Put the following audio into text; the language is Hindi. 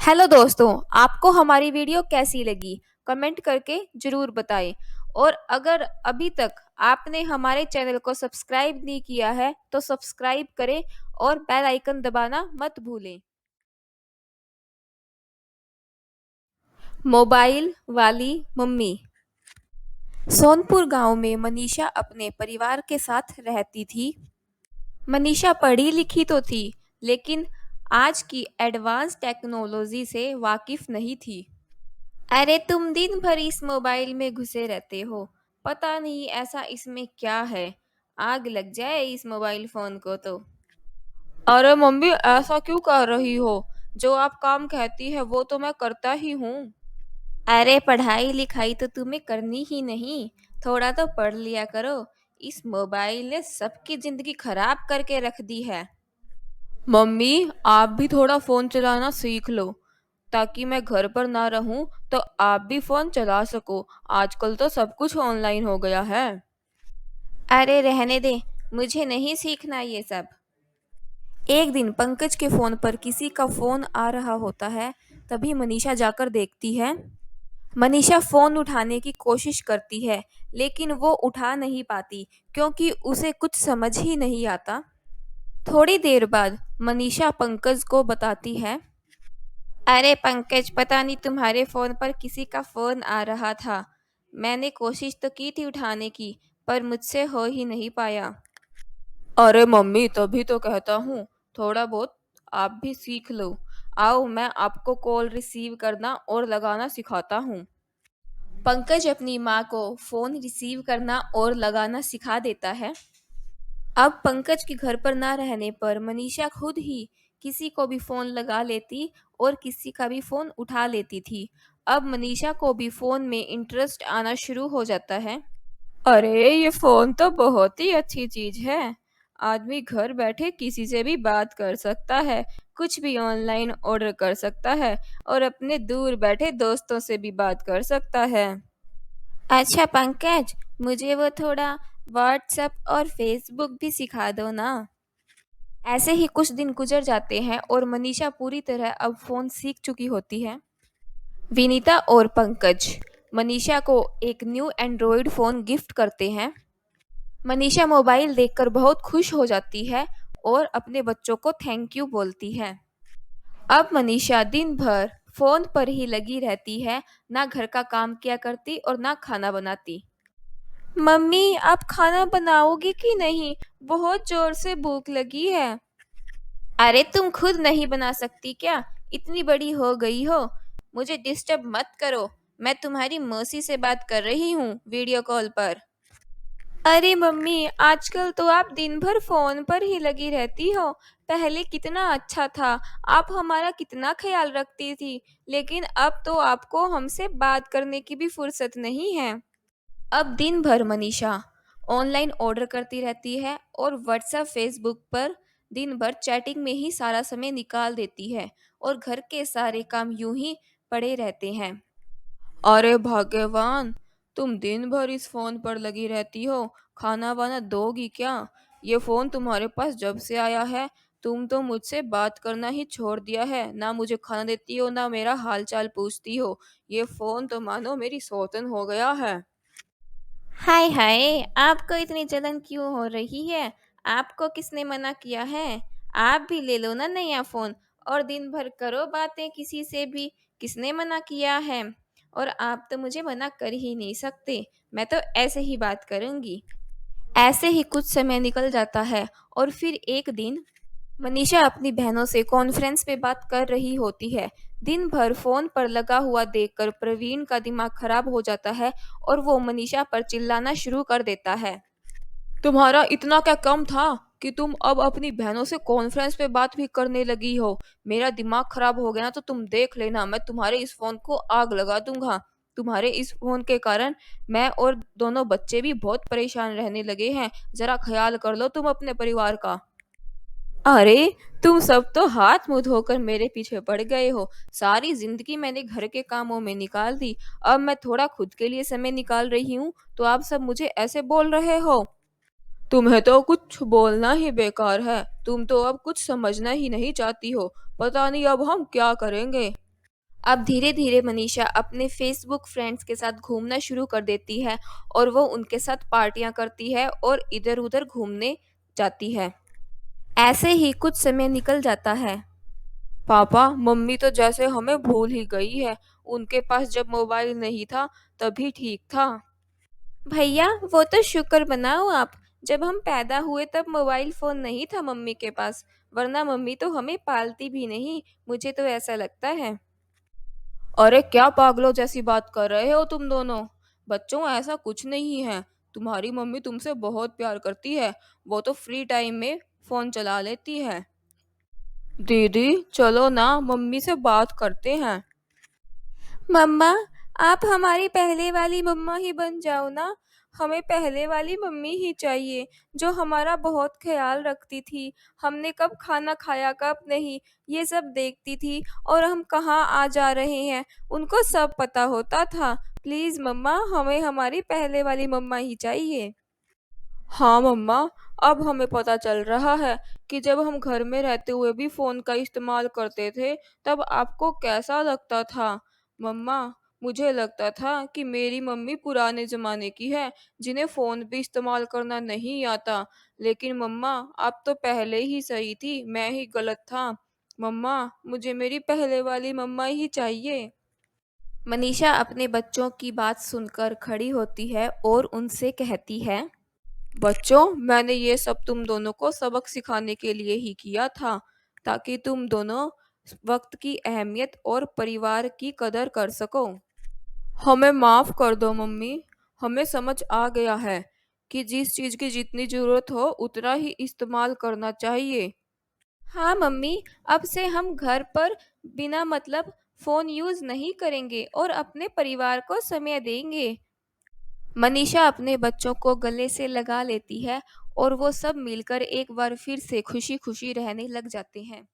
हेलो दोस्तों, आपको हमारी वीडियो कैसी लगी? कमेंट करके ज़रूर बताएं। और अगर अभी तक आपने हमारे चैनल को सब्सक्राइब नहीं किया है तो सब्सक्राइब करें और बेल आइकन दबाना मत भूलें। मोबाइल वाली मम्मी। सोनपुर गांव में मनीषा अपने परिवार के साथ रहती थी। मनीषा पढ़ी लिखी तो थी, लेकिन आज की एडवांस टेक्नोलॉजी से वाकिफ नहीं थी। अरे तुम दिन भर इस मोबाइल में घुसे रहते हो। पता नहीं ऐसा इसमें क्या है। आग लग जाए इस मोबाइल फोन को तो। अरे मम्मी, ऐसा क्यों कर रही हो? जो आप काम कहती है वो तो मैं करता ही हूँ। अरे पढ़ाई लिखाई तो तुम्हें करनी ही नहीं। थोड़ा तो पढ़ लिया करो। इस मोबाइल ने सबकी जिंदगी खराब करके रख दी है। मम्मी, आप भी थोड़ा फोन चलाना सीख लो, ताकि मैं घर पर ना रहूं तो आप भी फोन चला सको। आजकल तो सब कुछ ऑनलाइन हो गया है। अरे रहने दे, मुझे नहीं सीखना ये सब। एक दिन पंकज के फोन पर किसी का फोन आ रहा होता है। तभी मनीषा जाकर देखती है। मनीषा फोन उठाने की कोशिश करती है, लेकिन वो उठा नहीं पाती क्योंकि उसे कुछ समझ ही नहीं आता। थोड़ी देर बाद मनीषा पंकज को बताती है। अरे पंकज, पता नहीं तुम्हारे फोन पर किसी का फोन आ रहा था। मैंने कोशिश तो की थी उठाने की, पर मुझसे हो ही नहीं पाया। अरे मम्मी, तभी तो कहता हूँ थोड़ा बहुत आप भी सीख लो। आओ, मैं आपको कॉल रिसीव करना और लगाना सिखाता हूँ। पंकज अपनी माँ को फोन रिसीव करना और लगाना सिखा देता है। अब पंकज के घर पर ना रहने पर मनीषा खुद ही किसी को भी फोन लगा लेती और किसी का भी फोन उठा लेती थी। अब मनीषा को भी फोन में इंटरेस्ट आना शुरू हो जाता है। अरे ये फोन तो बहुत ही अच्छी चीज है। आदमी घर बैठे किसी से भी बात कर सकता है, कुछ भी ऑनलाइन ऑर्डर कर सकता है और अपने दूर बैठे दोस्तों से भी बात कर सकता है। अच्छा पंकज, मुझे वो थोड़ा व्हाट्सएप और फेसबुक भी सिखा दो ना। ऐसे ही कुछ दिन गुजर जाते हैं और मनीषा पूरी तरह अब फोन सीख चुकी होती है। विनीता और पंकज मनीषा को एक न्यू एंड्रॉयड फोन गिफ्ट करते हैं। मनीषा मोबाइल देखकर बहुत खुश हो जाती है और अपने बच्चों को थैंक यू बोलती है। अब मनीषा दिन भर फोन पर ही लगी रहती है, ना घर का काम किया करती और ना खाना बनाती। मम्मी, आप खाना बनाओगी कि नहीं? बहुत जोर से भूख लगी है। अरे तुम खुद नहीं बना सकती क्या? इतनी बड़ी हो गई हो। मुझे डिस्टर्ब मत करो। मैं तुम्हारी मौसी से बात कर रही हूँ वीडियो कॉल पर। अरे मम्मी, आजकल तो आप दिन भर फोन पर ही लगी रहती हो। पहले कितना अच्छा था। आप हमारा कितना ख्याल रखती थी, लेकिन अब तो आपको हमसे बात करने की भी फुर्सत नहीं है। अब दिन भर मनीषा ऑनलाइन ऑर्डर करती रहती है और व्हाट्सएप फेसबुक पर दिन भर चैटिंग में ही सारा समय निकाल देती है और घर के सारे काम यूं ही पड़े रहते हैं। अरे भगवान, तुम दिन भर इस फोन पर लगी रहती हो। खाना वाना दोगी क्या? ये फोन तुम्हारे पास जब से आया है, तुम तो मुझसे बात करना ही छोड़ दिया है। ना मुझे खाना देती हो, ना मेरा हाल चाल पूछती हो। ये फोन तो मानो मेरी सौतन हो गया है। हाय हाय, आपको इतनी जलन क्यों हो रही है? आपको किसने मना किया है? आप भी ले लो ना नया फोन और दिन भर करो बातें किसी से भी। किसने मना किया है? और आप तो मुझे मना कर ही नहीं सकते। मैं तो ऐसे ही बात करूंगी। ऐसे ही कुछ समय निकल जाता है और फिर एक दिन मनीषा अपनी बहनों से कॉन्फ्रेंस पे बात कर रही होती है। दिन भर फोन पर लगा हुआ देखकर प्रवीण का दिमाग खराब हो जाता है और वो मनीषा पर चिल्लाना शुरू कर देता है। तुम्हारा इतना क्या कम था कि तुम अब अपनी बहनों से कॉन्फ्रेंस पे बात भी करने लगी हो? मेरा दिमाग खराब हो गया ना तो तुम देख लेना, मैं तुम्हारे इस फोन को आग लगा दूंगा। तुम्हारे इस फोन के कारण मैं और दोनों बच्चे भी बहुत परेशान रहने लगे हैं। जरा ख्याल कर लो तुम अपने परिवार का। अरे तुम सब तो हाथ मुंह धोकर मेरे पीछे पड़ गए हो। सारी जिंदगी मैंने घर के कामों में निकाल दी। अब मैं थोड़ा खुद के लिए समय निकाल रही हूँ तो आप सब मुझे ऐसे बोल रहे हो। तुम्हें तो कुछ बोलना ही बेकार है। तुम तो अब कुछ समझना ही नहीं चाहती हो। पता नहीं अब हम क्या करेंगे। अब धीरे-धीरे मनीषा अपने फेसबुक फ्रेंड्स के साथ घूमना शुरू कर देती है और वो उनके साथ पार्टियाँ करती है और इधर-उधर घूमने जाती है। ऐसे ही कुछ समय निकल जाता है। पापा, मम्मी तो जैसे हमें भूल ही गई है। उनके पास जब मोबाइल नहीं था, तभी ठीक था। भैया, वो तो शुक्र मनाओ आप। जब हम पैदा हुए तब मोबाइल फ़ोन नहीं था मम्मी के पास, वरना मम्मी तो हमें पालती भी नहीं, मुझे तो ऐसा लगता है। अरे क्या पागलों जैसी बात कर रहे हो तुम दोनों? बच्चों, ऐसा कुछ नहीं है। तुम्हारी मम्मी तुमसे बहुत प्यार करती है। वो तो फ्री टाइम में फ़ोन चला लेती है। दीदी, चलो ना मम्मी से बात करते हैं। मम्मा, आप हमारी पहले वाली मम्मा ही बन जाओ ना। हमें पहले वाली मम्मी ही चाहिए, जो हमारा बहुत ख्याल रखती थी। हमने कब खाना खाया, कब नहीं, ये सब देखती थी और हम कहाँ आ जा रहे हैं, उनको सब पता होता था। प्लीज़ मम्मा, हमें हमारी पहले वाली मम्मा ही चाहिए। हाँ मम्मा, अब हमें पता चल रहा है कि जब हम घर में रहते हुए भी फ़ोन का इस्तेमाल करते थे, तब आपको कैसा लगता था। मम्मा, मुझे लगता था कि मेरी मम्मी पुराने ज़माने की है, जिन्हें फ़ोन भी इस्तेमाल करना नहीं आता। लेकिन मम्मा, आप तो पहले ही सही थी, मैं ही गलत था। मम्मा, मुझे मेरी पहले वाली मम्मा ही चाहिए। मनीषा अपने बच्चों की बात सुनकर खड़ी होती है और उनसे कहती है, बच्चों, मैंने ये सब तुम दोनों को सबक सिखाने के लिए ही किया था, ताकि तुम दोनों वक्त की अहमियत और परिवार की कदर कर सको। हमें माफ कर दो मम्मी। हमें समझ आ गया है कि जिस चीज की जितनी जरूरत हो उतना ही इस्तेमाल करना चाहिए। हाँ मम्मी, अब से हम घर पर बिना मतलब फोन यूज नहीं करेंगे और अपने परिवार को समय देंगे। मनीषा अपने बच्चों को गले से लगा लेती है और वो सब मिलकर एक बार फिर से खुशी खुशी रहने लग जाते हैं।